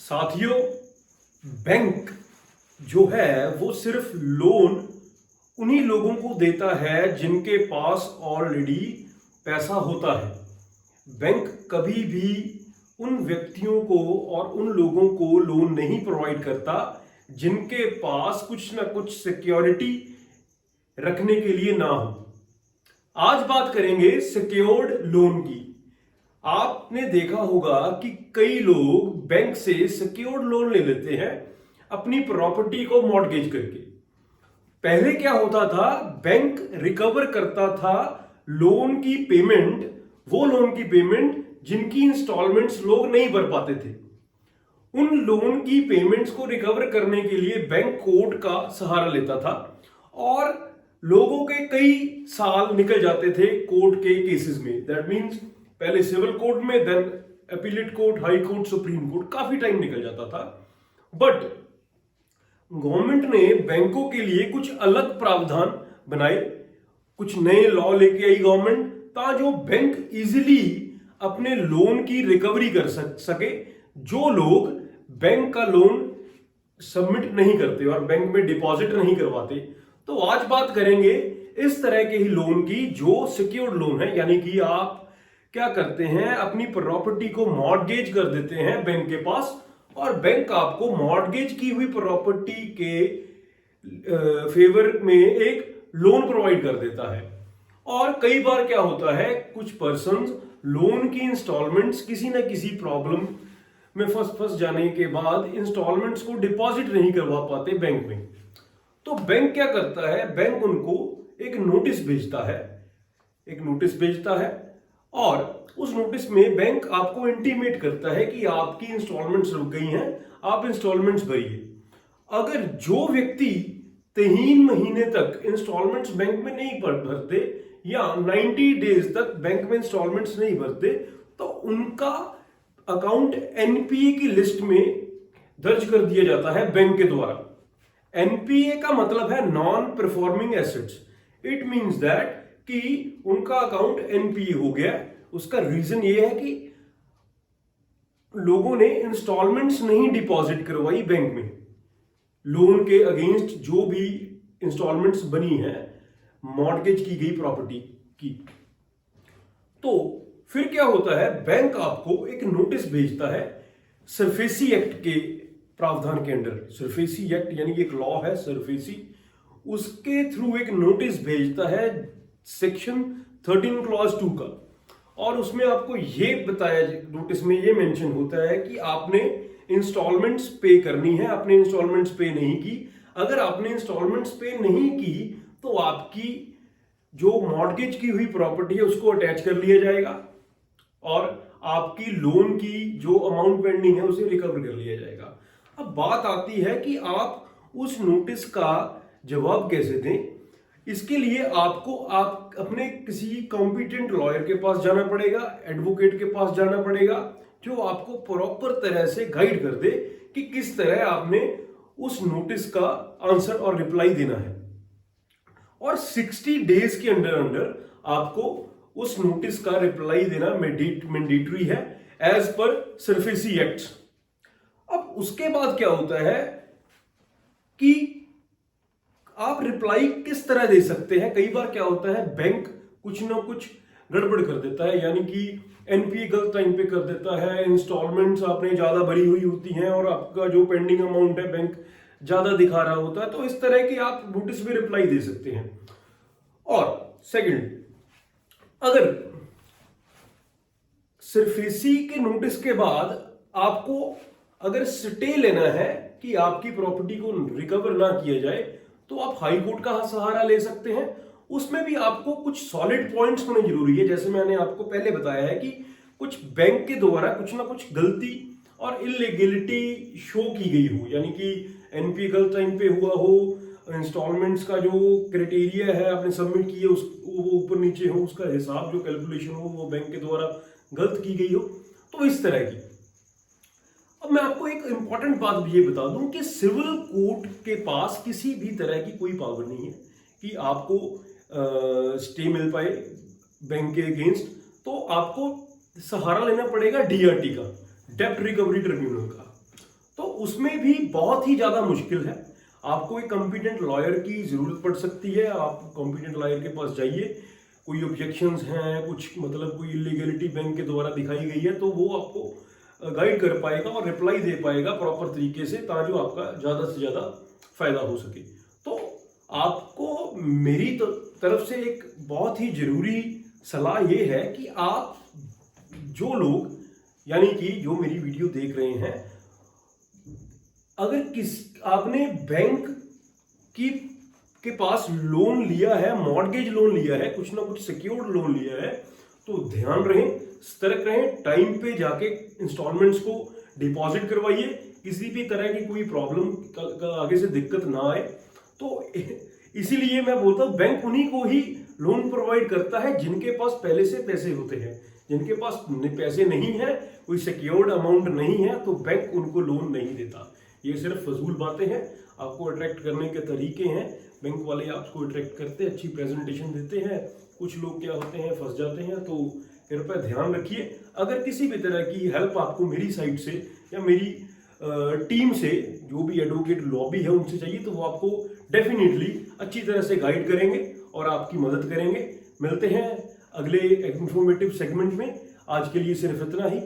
साथियों, बैंक जो है वो सिर्फ लोन उन्हीं लोगों को देता है जिनके पास ऑलरेडी पैसा होता है। बैंक कभी भी उन व्यक्तियों को और उन लोगों को लोन नहीं प्रोवाइड करता जिनके पास कुछ ना कुछ सिक्योरिटी रखने के लिए ना हो। आज बात करेंगे सिक्योर्ड लोन की। आपने देखा होगा कि कई लोग बैंक से सिक्योर्ड लोन ले लेते हैं अपनी प्रॉपर्टी को मॉर्गेज करके। पहले क्या होता था, बैंक रिकवर करता था लोन की पेमेंट, वो लोन की पेमेंट जिनकी इंस्टॉलमेंट्स लोग नहीं भर पाते थे। उन लोन की पेमेंट्स को रिकवर करने के लिए बैंक कोर्ट का सहारा लेता था और लोगों के कई साल निकल जाते थे कोर्ट के केसेस में। दैट मींस पहले सिविल कोर्ट में, then appellate court, high court, supreme court, काफी टाइम निकल जाता था। बट गवर्नमेंट ने बैंकों के लिए कुछ अलग प्रावधान बनाए, कुछ नए लॉ लेके आई गवर्नमेंट, ताकि बैंक इजीली अपने लोन की रिकवरी कर सके जो लोग बैंक का लोन सबमिट नहीं करते और बैंक में डिपॉजिट नहीं करवाते। तो आज बात करेंगे इस तरह के ही लोन की जो सिक्योर्ड लोन है, यानी कि आप क्या करते हैं, अपनी प्रॉपर्टी को मॉर्गेज कर देते हैं बैंक के पास और बैंक आपको मॉर्गेज की हुई प्रॉपर्टी के फेवर में एक लोन प्रोवाइड कर देता है। और कई बार क्या होता है, कुछ पर्सन्स लोन की इंस्टॉलमेंट्स किसी ना किसी प्रॉब्लम में फंस जाने के बाद इंस्टॉलमेंट्स को डिपॉजिट नहीं करवा पाते बैंक में। तो बैंक क्या करता है, बैंक उनको एक नोटिस भेजता है और उस नोटिस में बैंक आपको इंटीमेट करता है कि आपकी इंस्टॉलमेंट्स रुक गई हैं, आप इंस्टॉलमेंट्स भरिए। अगर जो व्यक्ति 3 महीने तक इंस्टॉलमेंट्स बैंक में नहीं भरते या 90 डेज तक बैंक में इंस्टॉलमेंट्स नहीं भरते, तो उनका अकाउंट एनपीए की लिस्ट में दर्ज कर दिया जाता है बैंक के द्वारा। एनपीए का मतलब है non performing assets. It means that कि उनका अकाउंट एनपीए हो गया। उसका रीजन ये है कि लोगों ने इंस्टॉलमेंट्स नहीं डिपॉजिट करवाई बैंक में, लोन के अगेंस्ट जो भी इंस्टॉलमेंट्स बनी है मॉर्गेज की गई प्रॉपर्टी की। तो फिर क्या होता है, बैंक आपको एक नोटिस भेजता है सरफेसी एक्ट के प्रावधान के अंडर। सरफेसी एक्ट यानी एक लॉ है सरफेसी, उसके थ्रू एक नोटिस भेजता है सेक्शन 13 क्लॉज 2 का। और उसमें आपको ये बताया, नोटिस में ये मेंशन होता है कि आपने इंस्टॉलमेंट्स पे करनी है, आपने इंस्टॉलमेंट्स पे नहीं की। अगर आपने इंस्टॉलमेंट्स पे नहीं की तो आपकी जो मॉर्गेज की हुई प्रॉपर्टी है उसको अटैच कर लिया जाएगा और आपकी लोन की जो अमाउंट पेंडिंग है उसे रिकवर कर लिया जाएगा। अब बात आती है कि आप उस नोटिस का जवाब कैसे दें। इसके लिए आपको आप अपने किसी कॉम्पिटेंट लॉयर के पास जाना पड़ेगा, एडवोकेट के पास जाना पड़ेगा, जो आपको प्रॉपर तरह से गाइड कर दे कि किस तरह आपने उस नोटिस का आंसर और रिप्लाई देना है। और 60 डेज के अंदर आपको उस नोटिस का रिप्लाई देना मैंडेटरी है एज पर सरफेसी एक्ट। अब उसके बाद क्या होता है कि आप रिप्लाई किस तरह दे सकते हैं। कई बार क्या होता है, बैंक कुछ ना कुछ गड़बड़ कर देता है, यानी कि एनपीए गलत टाइम पे कर देता है, इंस्टॉलमेंट्स आपने ज्यादा भरी हुई होती हैं और आपका जो पेंडिंग अमाउंट है बैंक ज्यादा दिखा रहा होता है। तो इस तरह की आप नोटिस में रिप्लाई दे सकते हैं। और सेकंड, अगर सरफेसी के नोटिस के बाद आपको अगर स्टे लेना है कि आपकी प्रॉपर्टी को रिकवर ना किया जाए, तो आप हाई कोर्ट का सहारा ले सकते हैं। उसमें भी आपको कुछ सॉलिड पॉइंट्स होने जरूरी है। जैसे मैंने आपको पहले बताया है कि कुछ बैंक के द्वारा कुछ ना कुछ गलती और इलीगलिटी शो की गई हो, यानी कि एनपीए गलत टाइम पे हुआ हो, इंस्टॉलमेंट्स का जो क्राइटेरिया है आपने सबमिट किए वो ऊपर नीचे हो, उसका हिसाब जो कैलकुलेशन हो वो बैंक के द्वारा गलत की गई हो, तो इस तरह की। अब मैं आपको एक इंपॉर्टेंट बात ये बता दूं कि सिविल कोर्ट के पास किसी भी तरह की कोई पावर नहीं है कि आपको स्टे मिल पाए बैंक के अगेंस्ट। तो आपको सहारा लेना पड़ेगा डीआरटी का, डेब्ट रिकवरी ट्रिब्यूनल का। उसमें भी बहुत ही ज्यादा मुश्किल है। आपको एक कॉम्पिटेंट लॉयर की जरूरत पड़ सकती है। आप कॉम्पिटेंट लॉयर के पास जाइए, कोई ऑब्जेक्शंस हैं, कुछ मतलब कोई इलीगलिटी बैंक के द्वारा दिखाई गई है, तो वो आपको गाइड कर पाएगा और रिप्लाई दे पाएगा प्रॉपर तरीके से, ताकि आपका ज्यादा से ज्यादा फायदा हो सके। तो आपको मेरी तरफ से एक बहुत ही जरूरी सलाह ये है कि आप जो लोग, यानी कि जो मेरी वीडियो देख रहे हैं, अगर आपने बैंक की के पास लोन लिया है, मॉर्गेज लोन लिया है, कुछ ना कुछ सिक्योर्ड लोन लिया है, तो ध्यान रहें, सतर्क रहें, टाइम पे जाके इंस्टॉलमेंट्स को डिपॉजिट करवाइए। किसी भी तरह की कोई प्रॉब्लम का आगे से दिक्कत ना आए। तो इसीलिए मैं बोलता हूं, बैंक उन्हीं को ही लोन प्रोवाइड करता है जिनके पास पहले से पैसे होते हैं। जिनके पास पैसे नहीं है, कोई सिक्योर्ड अमाउंट नहीं है, तो बैंक उनको लोन नहीं देता। ये सिर्फ फजूल बातें हैं, आपको अट्रैक्ट करने के तरीके हैं। बैंक वाले आपको अट्रैक्ट करते हैं, अच्छी प्रेजेंटेशन देते हैं। कुछ लोग क्या होते हैं, फंस जाते हैं। तो कृपया ध्यान रखिए। अगर किसी भी तरह की हेल्प आपको मेरी साइड से या मेरी टीम से, जो भी एडवोकेट लॉबी है उनसे चाहिए, तो वो आपको डेफिनेटली अच्छी तरह से गाइड करेंगे और आपकी मदद करेंगे। मिलते हैं अगले इंफॉर्मेटिव सेगमेंट में। आज के लिए सिर्फ इतना ही।